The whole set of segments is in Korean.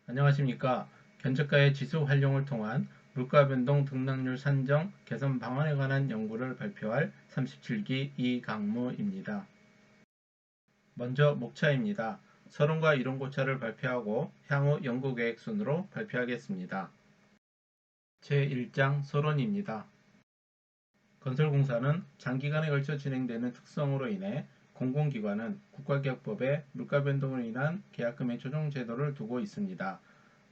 안녕하십니까. 견적가의 지수 활용을 통한 물가 변동 등락률 산정 개선 방안에 관한 연구를 발표할 37기 이강무입니다. 먼저 목차입니다. 서론과 이론고차를 발표하고 향후 연구계획 순으로 발표하겠습니다. 제1장 서론입니다. 건설공사는 장기간에 걸쳐 진행되는 특성으로 인해 공공기관은 국가계약법에 물가변동으로 인한 계약금액 조정 제도를 두고 있습니다.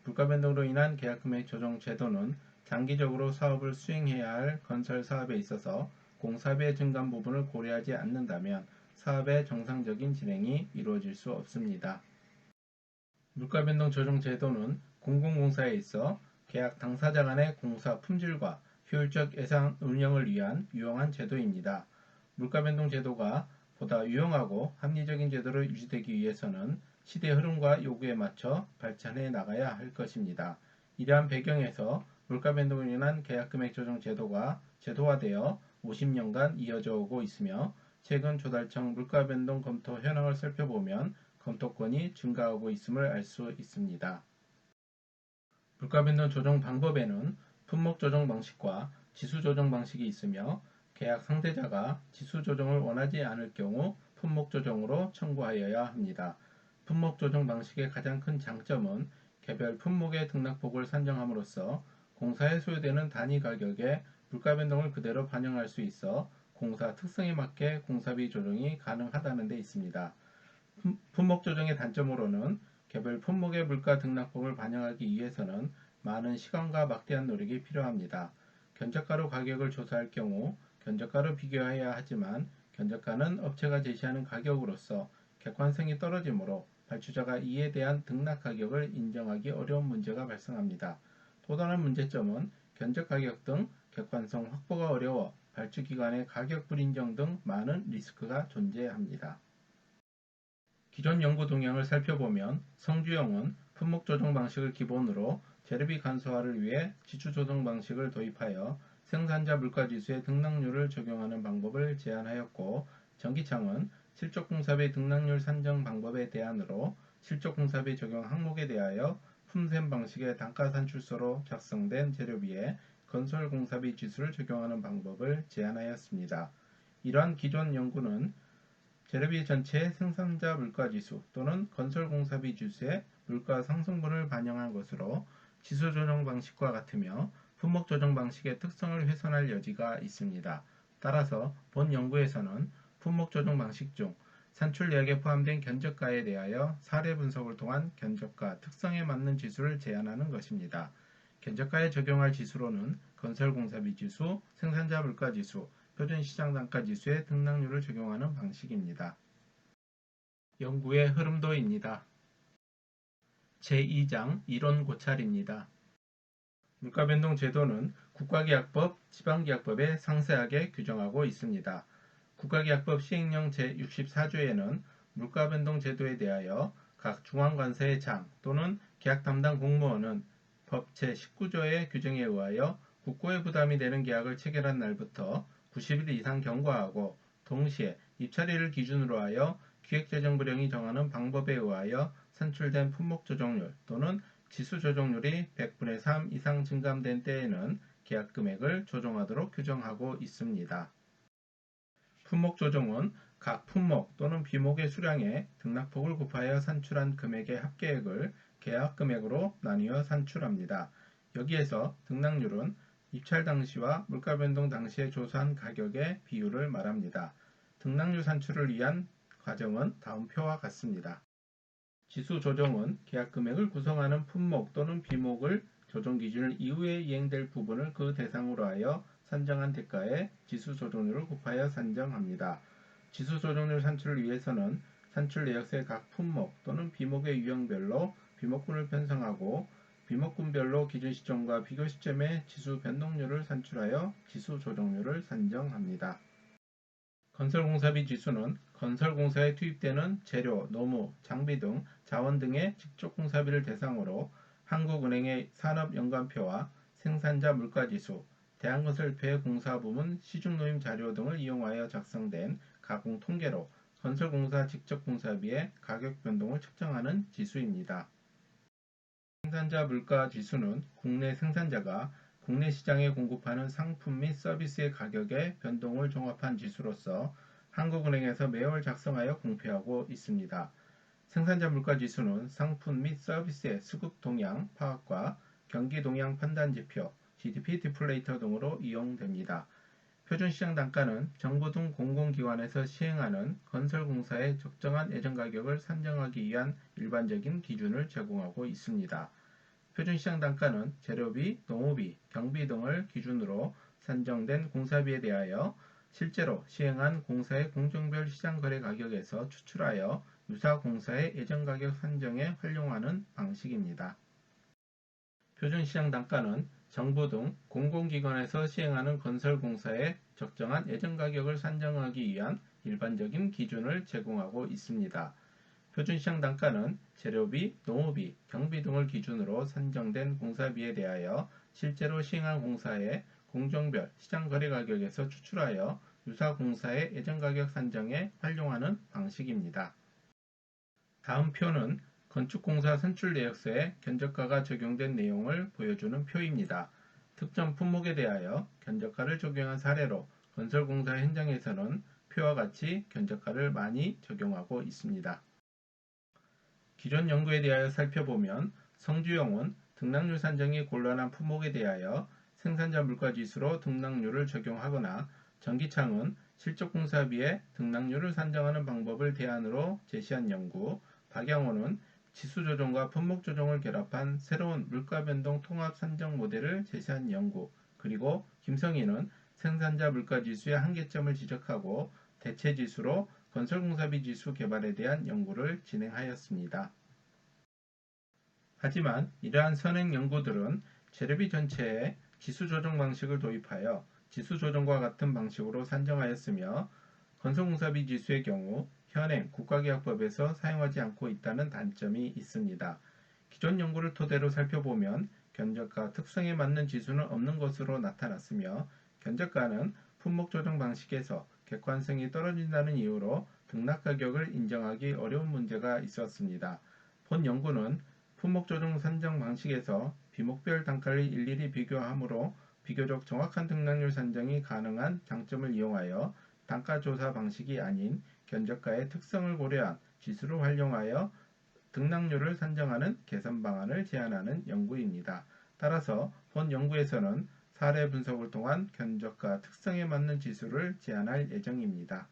물가변동으로 인한 계약금액 조정 제도는 장기적으로 사업을 수행해야 할 건설 사업에 있어서 공사비의 증감 부분을 고려하지 않는다면 사업의 정상적인 진행이 이루어질 수 없습니다. 물가변동 조정 제도는 공공공사에 있어 계약 당사자 간의 공사 품질과 효율적 예산 운영을 위한 유용한 제도입니다. 물가변동 제도가 보다 유용하고 합리적인 제도로 유지되기 위해서는 시대 흐름과 요구에 맞춰 발전해 나가야 할 것입니다. 이러한 배경에서 물가변동으로 인한 계약금액 조정 제도가 제도화되어 50년간 이어져 오고 있으며 최근 조달청 물가변동 검토 현황을 살펴보면 검토권이 증가하고 있음을 알 수 있습니다. 물가변동 조정 방법에는 품목 조정 방식과 지수 조정 방식이 있으며 계약 상대자가 지수 조정을 원하지 않을 경우 품목 조정으로 청구하여야 합니다. 품목 조정 방식의 가장 큰 장점은 개별 품목의 등락폭을 산정함으로써 공사에 소요되는 단위 가격에 물가 변동을 그대로 반영할 수 있어 공사 특성에 맞게 공사비 조정이 가능하다는 데 있습니다. 품목 조정의 단점으로는 개별 품목의 물가 등락폭을 반영하기 위해서는 많은 시간과 막대한 노력이 필요합니다. 견적가로 가격을 조사할 경우 견적가로 비교해야 하지만 견적가는 업체가 제시하는 가격으로서 객관성이 떨어지므로 발주자가 이에 대한 등락 가격을 인정하기 어려운 문제가 발생합니다. 또 다른 문제점은 견적가격 등 객관성 확보가 어려워 발주기관의 가격 불인정 등 많은 리스크가 존재합니다. 기존 연구 동향을 살펴보면 성주영은 품목 조정 방식을 기본으로 재료비 간소화를 위해 지출 조정 방식을 도입하여 생산자 물가지수의 등락률을 적용하는 방법을 제안하였고, 전기창은 실적공사비 등락률 산정 방법에 대안으로 실적공사비 적용 항목에 대하여 품셈 방식의 단가산출서로 작성된 재료비에 건설공사비 지수를 적용하는 방법을 제안하였습니다. 이러한 기존 연구는 재료비 전체의 생산자 물가지수 또는 건설공사비 지수의 물가 상승분을 반영한 것으로 지수 조정 방식과 같으며 품목 조정 방식의 특성을 훼손할 여지가 있습니다. 따라서 본 연구에서는 품목 조정 방식 중 산출 내역에 포함된 견적가에 대하여 사례 분석을 통한 견적가 특성에 맞는 지수를 제안하는 것입니다. 견적가에 적용할 지수로는 건설공사비 지수, 생산자 물가지수, 표준시장단가지수의 등락률을 적용하는 방식입니다. 연구의 흐름도입니다. 제2장 이론고찰입니다. 물가변동 제도는 국가계약법, 지방계약법에 상세하게 규정하고 있습니다. 국가계약법 시행령 제64조에는 물가변동 제도에 대하여 각 중앙관세의 장 또는 계약 담당 공무원은 법 제19조의 규정에 의하여 국고의 부담이 되는 계약을 체결한 날부터 90일 이상 경과하고 동시에 입찰일을 기준으로 하여 기획재정부령이 정하는 방법에 의하여 산출된 품목조정률 또는 지수조정률이 100분의 3 이상 증감된 때에는 계약금액을 조정하도록 규정하고 있습니다. 품목조정은 각 품목 또는 비목의 수량에 등락폭을 곱하여 산출한 금액의 합계액을 계약금액으로 나뉘어 산출합니다. 여기에서 등락률은 입찰 당시와 물가변동 당시에 조사한 가격의 비율을 말합니다. 등락률 산출을 위한 과정은 다음 표와 같습니다. 지수 조정은 계약금액을 구성하는 품목 또는 비목을 조정기준일 이후에 이행될 부분을 그 대상으로 하여 산정한 대가에 지수 조정률을 곱하여 산정합니다. 지수 조정률 산출을 위해서는 산출 내역서의 각 품목 또는 비목의 유형별로 비목군을 편성하고 비목군별로 기준 시점과 비교 시점의 지수 변동률을 산출하여 지수 조정률을 산정합니다. 건설공사비 지수는 건설공사에 투입되는 재료, 노무, 장비 등 자원 등의 직접 공사비를 대상으로 한국은행의 산업연관표와 생산자 물가지수, 대한건설협회의 공사부문 시중노임 자료 등을 이용하여 작성된 가공 통계로 건설공사 직접 공사비의 가격 변동을 측정하는 지수입니다. 생산자 물가 지수는 국내 생산자가 국내 시장에 공급하는 상품 및 서비스의 가격의 변동을 종합한 지수로서 한국은행에서 매월 작성하여 공표하고 있습니다. 생산자 물가 지수는 상품 및 서비스의 수급 동향 파악과 경기 동향 판단 지표, GDP 디플레이터 등으로 이용됩니다. 표준시장 단가는 정부 등 공공기관에서 시행하는 건설공사의 적정한 예정가격을 산정하기 위한 일반적인 기준을 제공하고 있습니다. 표준시장 단가는 재료비, 노무비, 경비 등을 기준으로 산정된 공사비에 대하여 실제로 시행한 공사의 공정별 시장거래 가격에서 추출하여 유사 공사의 예정가격 산정에 활용하는 방식입니다. 표준시장 단가는 정부 등 공공기관에서 시행하는 건설공사의 적정한 예정가격을 산정하기 위한 일반적인 기준을 제공하고 있습니다. 표준시장 단가는 재료비, 노무비, 경비 등을 기준으로 산정된 공사비에 대하여 실제로 시행한 공사의 공정별 시장거래가격에서 추출하여 유사 공사의 예정가격 산정에 활용하는 방식입니다. 다음 표는 건축공사 선출내역서에 견적가가 적용된 내용을 보여주는 표입니다. 특정 품목에 대하여 견적가를 적용한 사례로 건설공사 현장에서는 표와 같이 견적가를 많이 적용하고 있습니다. 기존 연구에 대하여 살펴보면 성주용은 등락률 산정이 곤란한 품목에 대하여 생산자 물가지수로 등락률을 적용하거나 전기창은 실적공사비에 등락률을 산정하는 방법을 대안으로 제시한 연구, 박양호는 지수조정과 품목조정을 결합한 새로운 물가변동 통합 산정 모델을 제시한 연구, 그리고 김성희는 생산자 물가지수의 한계점을 지적하고 대체지수로 건설공사비 지수 개발에 대한 연구를 진행하였습니다. 하지만 이러한 선행 연구들은 재료비 전체에 지수 조정 방식을 도입하여 지수 조정과 같은 방식으로 산정하였으며 건설공사비 지수의 경우 현행 국가계약법에서 사용하지 않고 있다는 단점이 있습니다. 기존 연구를 토대로 살펴보면 견적가 특성에 맞는 지수는 없는 것으로 나타났으며 견적가는 품목 조정 방식에서 객관성이 떨어진다는 이유로 등락 가격을 인정하기 어려운 문제가 있었습니다. 본 연구는 품목 조정 산정 방식에서 비목별 단가를 일일이 비교하므로 비교적 정확한 등락률 산정이 가능한 장점을 이용하여 단가 조사 방식이 아닌 견적가의 특성을 고려한 지수를 활용하여 등락률을 산정하는 개선 방안을 제안하는 연구입니다. 따라서 본 연구에서는 사례 분석을 통한 견적가 특성에 맞는 지수를 제안할 예정입니다.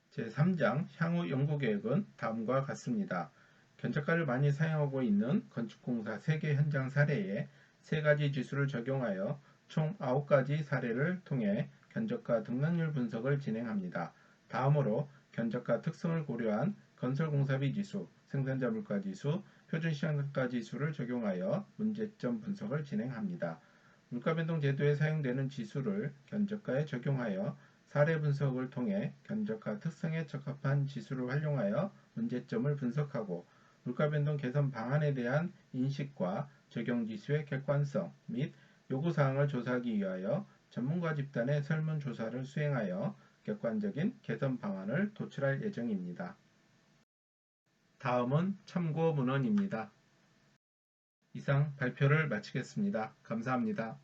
제3장 향후 연구계획은 다음과 같습니다. 견적가를 많이 사용하고 있는 건축공사 세계 현장 사례에 3가지 지수를 적용하여 총 9가지 사례를 통해 견적가 등락률 분석을 진행합니다. 다음으로 견적가 특성을 고려한 건설공사비 지수, 생산자 물가 지수, 표준시장단가 지수를 적용하여 문제점 분석을 진행합니다. 물가변동 제도에 사용되는 지수를 견적가에 적용하여 사례 분석을 통해 견적가 특성에 적합한 지수를 활용하여 문제점을 분석하고 물가변동 개선 방안에 대한 인식과 적용 지수의 객관성 및 요구사항을 조사하기 위하여 전문가 집단의 설문조사를 수행하여 객관적인 개선 방안을 도출할 예정입니다. 다음은 참고 문헌입니다. 이상 발표를 마치겠습니다. 감사합니다.